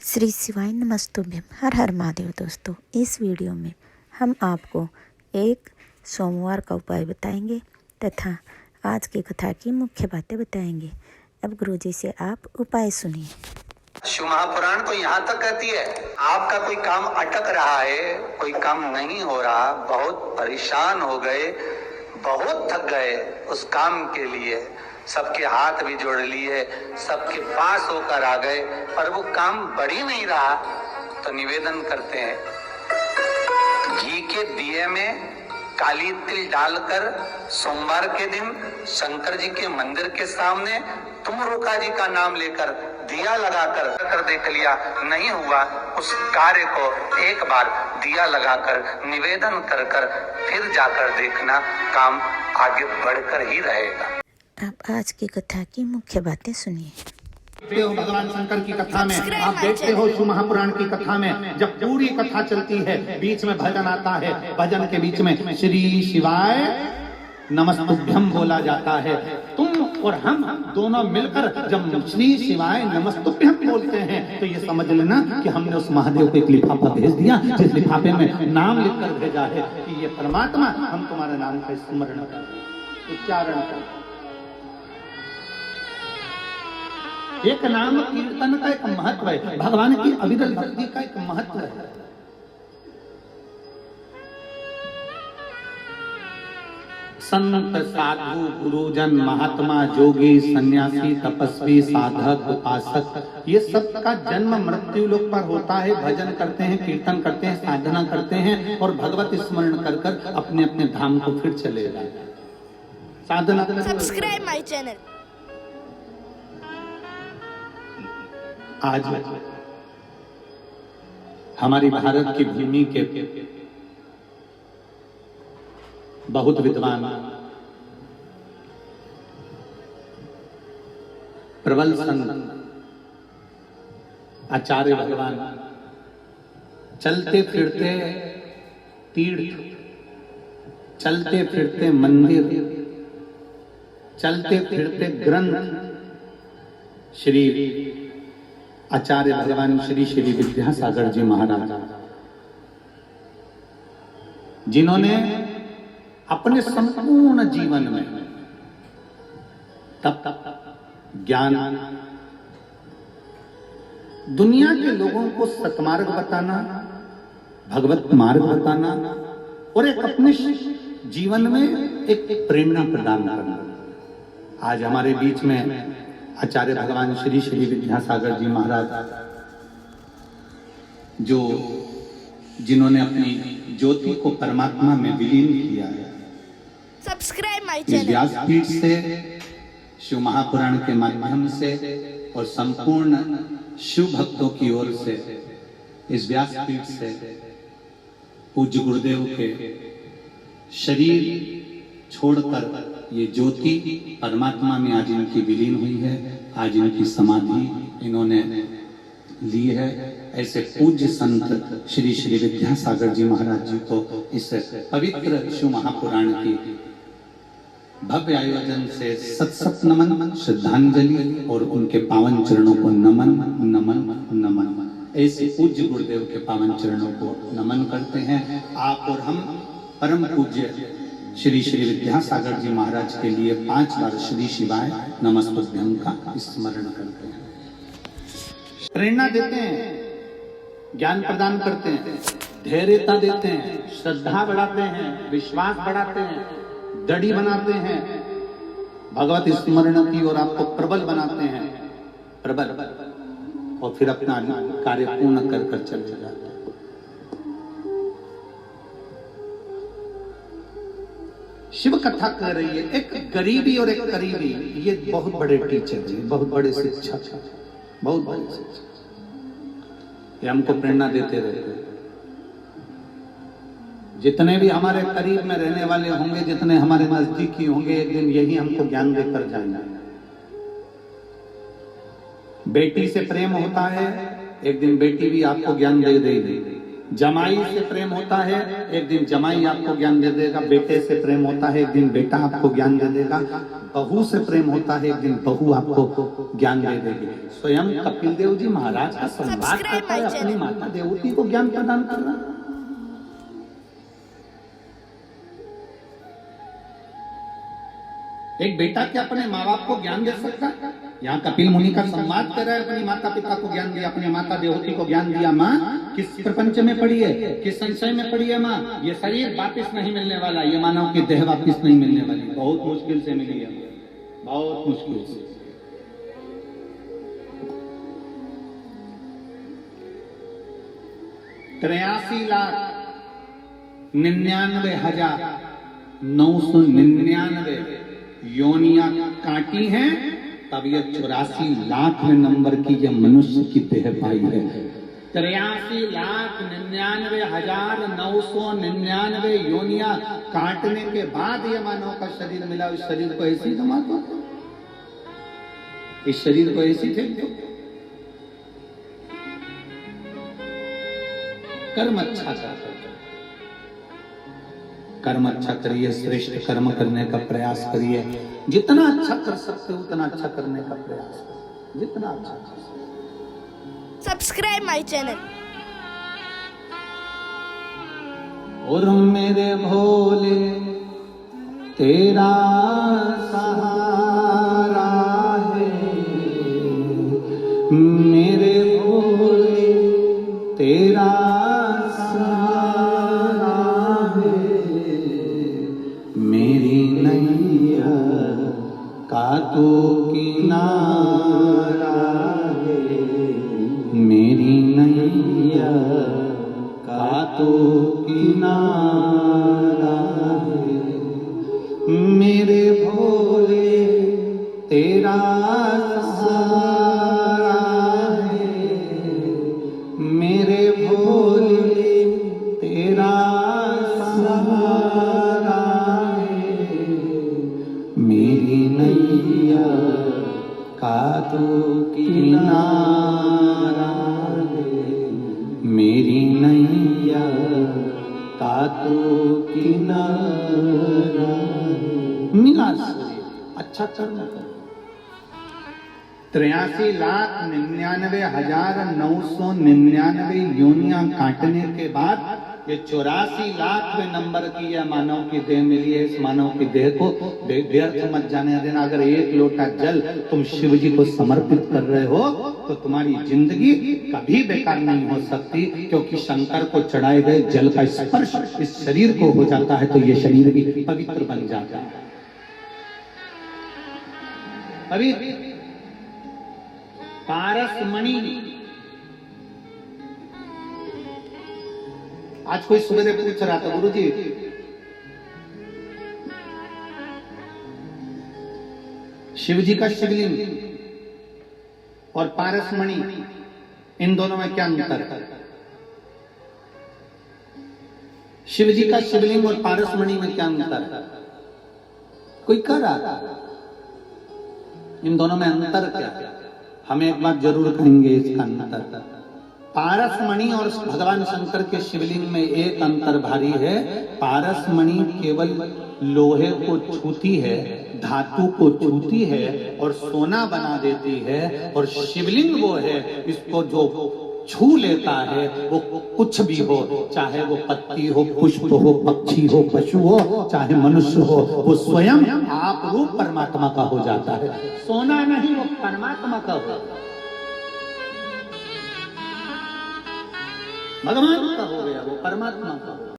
श्री शिवाय नमस्तुभ्यम। हर हर महादेव। दोस्तों, इस वीडियो में हम आपको एक सोमवार का उपाय बताएंगे तथा आज की कथा की मुख्य बातें बताएंगे। अब गुरुजी से आप उपाय सुनिए। शिव महापुराण तो यहाँ तक कहती है, आपका कोई काम अटक रहा है, कोई काम नहीं हो रहा, बहुत परेशान हो गए, बहुत थक गए, उस काम के लिए सबके हाथ भी जोड़ लिए, सबके पास होकर आ गए, पर वो काम बढ़ ही नहीं रहा, तो निवेदन करते हैं घी के दिए में काली तिल डालकर सोमवार के दिन शंकर जी के मंदिर के सामने तुम रोका जी का नाम लेकर दिया लगाकर देख लिया, नहीं हुआ, उस कार्य को एक बार दिया लगाकर निवेदन कर फिर जाकर देखना, काम आगे बढ़कर ही रहेगा। आप आज की कथा की मुख्य बातें सुनिए। देखते हो भगवान शंकर की कथा में, आप देखते हो शिव महापुराण की कथा में, जब पूरी कथा चलती है बीच में भजन आता है, भजन के बीच में श्री शिवाय नमस्तुभ्यम बोला जाता है। तुम और हम दोनों मिलकर जब श्री शिवाय नमस्तुभ्यम बोलते हैं तो ये समझ लेना कि हमने उस महादेव को एक लिफाफा भेज दिया, जिस लिफाफे में नाम लिखकर भेजा है कि ये परमात्मा हम तुम्हारे नाम का स्मरण कर, उच्चारण कर। एक नाम कीर्तन का एक महत्व है, भगवान की अविरल भक्ति का एक महत्व है। संत साधु गुरुजन महात्मा जोगी सन्यासी तपस्वी साधक उपासक, ये सब का जन्म मृत्यु लोक पर होता है। भजन करते हैं, कीर्तन करते हैं, साधना करते हैं और भगवत स्मरण कर कर अपने अपने धाम को फिर चले जाए। साधना। Subscribe my channel. आज हमारी भारत की भूमि के बहुत विद्वान प्रबल संत आचार्य भगवान चलते फिरते तीर्थ, चलते फिरते मंदिर, चलते फिरते ग्रंथ श्री आचार्य भगवान श्री श्री विद्यासागर जी महाराज, जिन्होंने अपने संपूर्ण जीवन में तप ज्ञान, दुनिया के लोगों को सतमार्ग बताना, भगवत मार्ग बताना और एक अपने जीवन में एक प्रेरणा प्रदान करना। आज हमारे बीच में आचार्य भगवान श्री श्री विद्यासागर जी महाराज, जो जिन्होंने अपनी ज्योति को परमात्मा में विलीन किया है। सब्सक्राइब माय इस चैनल। व्यासपीठ से, शिव महापुराण के माध्यम से और संपूर्ण शिव भक्तों की ओर से, इस व्यासपीठ से पूज्य गुरुदेव के शरीर छोड़कर ये ज्योति परमात्मा में आज इनकी विलीन हुई है। आज इनकी समाधि इन्होंने ली है। ऐसे पूज्य संत श्री श्री विद्यासागर जी महाराज जी को इस पवित्र शिव महापुराण की भव्य आयोजन से सत सत नमन, श्रद्धांजलि और उनके पावन चरणों को नमन नमन नमन। ऐसे पूज्य गुरुदेव के पावन चरणों को नमन करते हैं। आप और हम परम पूज्य श्री श्री विद्यासागर जी महाराज के लिए 5 बार श्री शिवाय नमस्तुभ्यम का स्मरण करते हैं, प्रेरणा देते हैं, ज्ञान प्रदान करते हैं, धैर्यता देते हैं, श्रद्धा बढ़ाते हैं, विश्वास बढ़ाते हैं, दृढ़ बनाते हैं, भगवत स्मरण की और आपको प्रबल बनाते हैं, प्रबल, और फिर अपना कार्य पूर्ण कर कर चले जाते हैं। शिव कथा कह रही है, एक गरीबी और एक करीबी, ये बहुत बड़े टीचर हैं, बहुत बड़े शिक्षक, बहुत बड़े शिक्षक, ये हमको प्रेरणा देते रहते हैं। जितने भी हमारे करीब में रहने वाले होंगे, जितने हमारे नजदीकी होंगे, एक दिन यही हमको ज्ञान देकर जाएंगे। बेटी से प्रेम होता है, एक दिन बेटी भी आपको ज्ञान दे देगी। जमाई से प्रेम होता है, एक दिन जमाई आपको ज्ञान दे देगा। बेटे से प्रेम होता है, एक दिन बेटा आपको ज्ञान दे देगा। बहू से प्रेम होता है, एक दिन बहू आपको ज्ञान दे देगी। स्वयं कपिल देव जी महाराज का संवाद करता है अपनी माता देवती को ज्ञान प्रदान कर रहा है। एक बेटा क्या अपने माँ बाप को ज्ञान दे सकता है? यहाँ कपिल मुनि का संवाद कर रहा है, अपनी माता पिता को ज्ञान दिया, अपने माता देवती को ज्ञान दिया। माँ किस प्रपंच में पड़ी है, किस संशय में पड़ी है माँ? ये शरीर वापिस नहीं मिलने वाला, ये मानव की देह वापिस नहीं मिलने वाली, बहुत मुश्किल से मिली है, बहुत मुश्किल से। 83,99,999 योनियां काटी हैं, तब ये 84,00,000 नंबर की ये मनुष्य की देह पाई है। 83,99,999 योनियां काटने के बाद ये मानव का शरीर मिला। इस शरीर को ऐसी जमा दो, इस शरीर को ऐसी फेंक दो। कर्म अच्छा करते, कर्म अच्छा करिए, श्रेष्ठ कर्म करने का प्रयास करिए। जितना अच्छा कर सकते हो उतना अच्छा करने का प्रयास करिए, जितना अच्छा कर सकते। Subscribe my channel. और मेरे भोले तेरा सहारा है, मेरे भोले तेरा सहारा है, मेरी नैया का तो किनारा है, मेरी नैया का तो किनारा है, मेरे भोले तेरा सहारा है, मेरे भोले तेरा सहारा है, मेरी नैया का तो किनारा है, मेरी नैया का तो किनारा है। मिला अच्छा कर्म करो। 83,99,999 योनियां काटने के बाद ये 84,00,000 नंबर की यह मानव की देह मिली है। इस मानव की देह को व्यर्थ मत जाने देना। अगर एक लोटा जल तुम शिव जी को समर्पित कर रहे हो तो तुम्हारी जिंदगी कभी बेकार नहीं हो सकती, क्योंकि शंकर को चढ़ाए गए जल का स्पर्श इस शरीर को हो जाता है तो ये शरीर भी पवित्र बन जाता है। अभी पारसमणि, आज कोई सुबह पूछ रहा था, गुरुजी शिव जी का शिवलिंग और पारसमणि, इन दोनों में क्या अंतर है? शिव जी का शिवलिंग और पारसमणि में क्या अंतर है? कोई कह रहा था इन दोनों में अंतर क्या है? हम एक बात जरूर कहेंगे इसका अंतर। पारसमणि और भगवान शंकर के शिवलिंग में एक अंतर भारी है। पारसमणि केवल लोहे को छूती है, धातु को छूती है और सोना बना देती है, और शिवलिंग वो है इसको जो छू लेता है वो कुछ भी हो, चाहे वो पत्ती हो, पुष्प हो, पक्षी हो, पशु हो, चाहे मनुष्य हो, वो स्वयं आप रूप परमात्मा का हो जाता है। सोना नहीं, वो परमात्मा का हो, भगवान का हो गया, वो परमात्मा का हो।